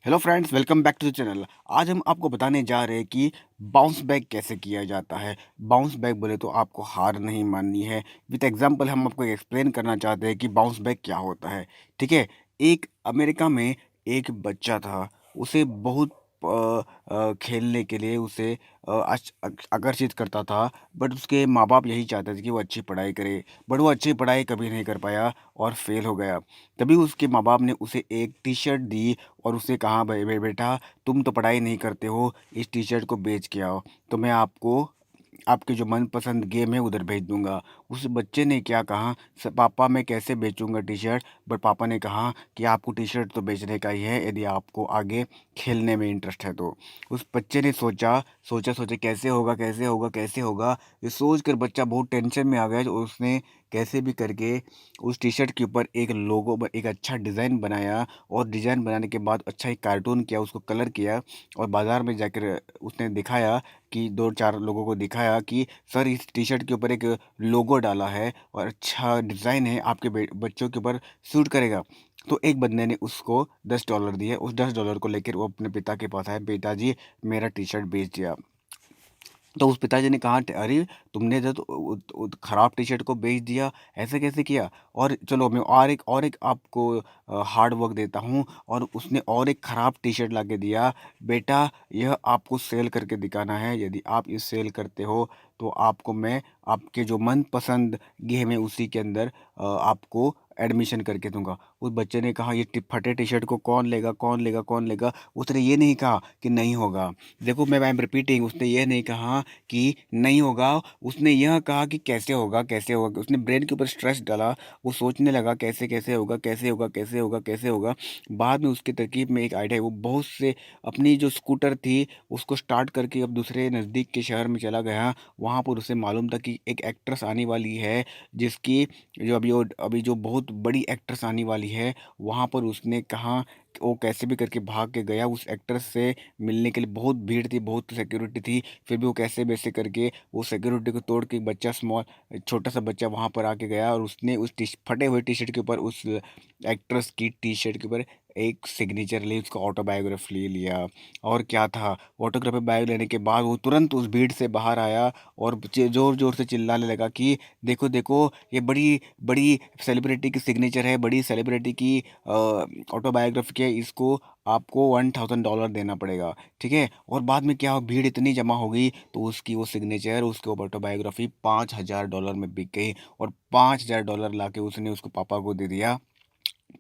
Hello friends, welcome back to the channel. आज हम आपको बताने जा रहे हैं कि बाउंस बैक कैसे किया जाता है। बाउंस बैक बोले तो आपको हार नहीं माननी है। विद एग्जांपल हम आपको एक्सप्लेन करना चाहते हैं कि बाउंस बैक क्या होता है। ठीक है। एक अमेरिका में एक बच्चा था। उसे बहुत खेलने के लिए उसे आकर्षित करता था। बट उसके माँ बाप यही चाहते थे कि वो अच्छी पढ़ाई करे। बट वो अच्छी पढ़ाई कभी नहीं कर पाया और फेल हो गया। तभी उसके माँ बाप ने उसे एक टी शर्ट दी और उससे कहा, बेटा तुम तो पढ़ाई नहीं करते हो, इस टी शर्ट को बेच के आओ तो मैं आपको आपके जो मनपसंद गेम है उधर भेज दूंगा। उस बच्चे ने क्या कहा, पापा मैं कैसे बेचूंगा टी शर्ट। बट पापा ने कहा कि आपको टी शर्ट तो बेचने का ही है, यदि आपको आगे खेलने में इंटरेस्ट है तो। उस बच्चे ने सोचा सोचा सोचा कैसे होगा कैसे होगा कैसे होगा। ये सोच कर बच्चा बहुत टेंशन में आ गया। तो उसने कैसे भी करके उस टी शर्ट के ऊपर एक लोगो एक अच्छा डिज़ाइन बनाया। और डिज़ाइन बनाने के बाद अच्छा एक कार्टून किया, उसको कलर किया और बाज़ार में जाकर उसने दिखाया कि 2-4 लोगों को दिखाया कि सर इस टी शर्ट के ऊपर एक लोगो डाला है और अच्छा डिज़ाइन है, आपके बच्चों के ऊपर सूट करेगा। तो एक बंदे ने उसको $10 दिए। उस $10 को लेकर वो अपने पिता के पास आया, पिताजी मेरा टी शर्ट बेच दिया। तो उस पिताजी ने कहा, अरे तुमने तो खराब टी शर्ट को बेच दिया, ऐसे कैसे किया। और चलो मैं और एक आपको हार्ड वर्क देता हूँ। और उसने और एक खराब टी शर्ट ला के दिया, बेटा यह आपको सेल करके दिखाना है, यदि आप इस सेल करते हो तो आपको मैं आपके जो मनपसंद गेम है उसी के अंदर आपको एडमिशन करके दूंगा। उस बच्चे ने कहा, ये फटे टी शर्ट को कौन लेगा कौन लेगा कौन लेगा। उसने ये नहीं कहा कि नहीं होगा। देखो मैं आई एम रिपीटिंग, उसने ये नहीं कहा कि नहीं होगा, उसने यह कहा कि कैसे होगा कैसे होगा। उसने ब्रेन के ऊपर स्ट्रेस डाला। वो सोचने लगा कैसे कैसे होगा कैसे होगा कैसे होगा कैसे होगा। बाद में उसकी तरकीब में एक आइडिया, वो बहुत से अपनी जो स्कूटर थी उसको स्टार्ट करके अब दूसरे नज़दीक के शहर में चला गया। वहाँ पर उसे मालूम था कि एक एक्ट्रेस आने वाली है, जिसकी जो अभी जो बहुत बड़ी एक्ट्रेस आने वाली है। वहाँ पर उसने कहा, वो कैसे भी करके भाग के गया उस एक्ट्रेस से मिलने के लिए। बहुत भीड़ थी, बहुत सिक्योरिटी थी, फिर भी वो कैसे वैसे करके वो सिक्योरिटी को तोड़ के एक बच्चा छोटा सा बच्चा वहाँ पर आके गया। और उसने उस फटे हुए टी शर्ट के ऊपर, उस एक्ट्रेस की टी शर्ट के ऊपर एक सिग्नेचर ली, उसका ऑटोबायोग्राफ ले लिया। और क्या था, ऑटोग्राफ बायो लेने के बाद वो तुरंत उस भीड़ से बाहर आया और जोर जोर से चिल्लाने लगा कि देखो देखो, ये बड़ी बड़ी सेलिब्रिटी की सिग्नेचर है, बड़ी सेलिब्रिटी की ऑटोबायोग्राफी है, इसको आपको $1000 देना पड़ेगा। ठीक है। और बाद में क्या, भीड़ इतनी जमा हो गई तो उसकी वो सिग्नेचर, उसकी ऑटोबायोग्राफी $5000 में बिक गई। और $5000 ला के उसने उसको पापा को दे दिया।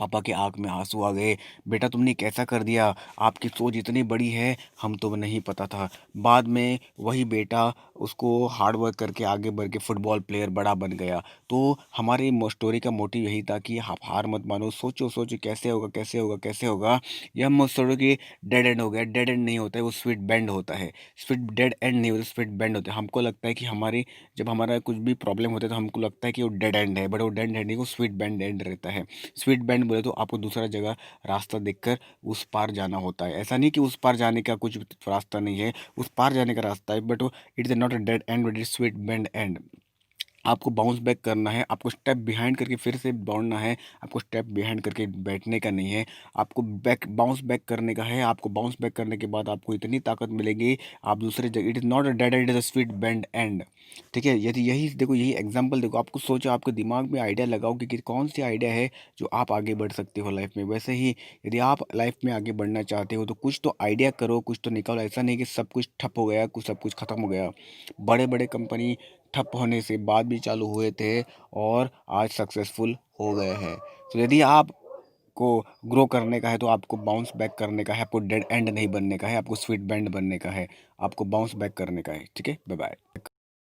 पापा के आँख में आंसू आ गए, बेटा तुमने कैसा कर दिया, आपकी सोच इतनी बड़ी है, हम तो नहीं पता था। बाद में वही बेटा उसको हार्ड वर्क करके आगे बढ़ के फुटबॉल प्लेयर बड़ा बन गया। तो हमारी स्टोरी का मोटिव यही था कि आप हार मत मानो, सोचो सोचो कैसे होगा कैसे होगा कैसे होगा। यह मत सोचो कि डेड एंड हो गया, डेड एंड नहीं होता है, वो स्वीट बेंड होता है। स्वीट डेड एंड नहीं होता, स्वीट बेंड होता है। हमको लगता है कि हमारी जब हमारा कुछ भी प्रॉब्लम होता है तो हमको लगता है कि वो डेड एंड है, बट वो डेड एंड नहीं, वो स्वीट बेंड एंड रहता है। स्वीट बेंड बोले तो आपको दूसरा जगह रास्ता देखकर उस पार जाना होता है। ऐसा नहीं कि उस पार जाने का कुछ रास्ता नहीं है, उस पार जाने का रास्ता है, but it is not a dead and, but it's sweet bend and. आपको बाउंस बैक करना है, आपको स्टेप बिहाइंड करके फिर से दौड़ना है, आपको स्टेप बिहाइंड करके बैठने का नहीं है। आपको बाउंस बैक करने का है। आपको बाउंस बैक करने के बाद आपको इतनी ताकत मिलेगी, आप दूसरे जगह, it is not a dead and, it is a sweet bend and. ठीक है। यदि यही देखो, यही एग्जांपल देखो, आपको सोचो, आपके दिमाग में आइडिया लगाओ कि कौन सी आइडिया है जो आप आगे बढ़ सकते हो लाइफ में। वैसे ही यदि आप लाइफ में आगे बढ़ना चाहते हो तो कुछ तो आइडिया करो, कुछ तो निकालो। ऐसा नहीं कि सब कुछ ठप हो गया, कुछ सब कुछ खत्म हो गया। बड़े बड़े कंपनी ठप होने से बाद भी चालू हुए थे और आज सक्सेसफुल हो गए हैं। तो यदि आप को ग्रो करने का है तो आपको बाउंस बैक करने का है, आपको डेड एंड नहीं बनने का है, आपको स्वीट बैंड बनने का है, आपको बाउंस बैक करने का है। ठीक है, बाय बाय।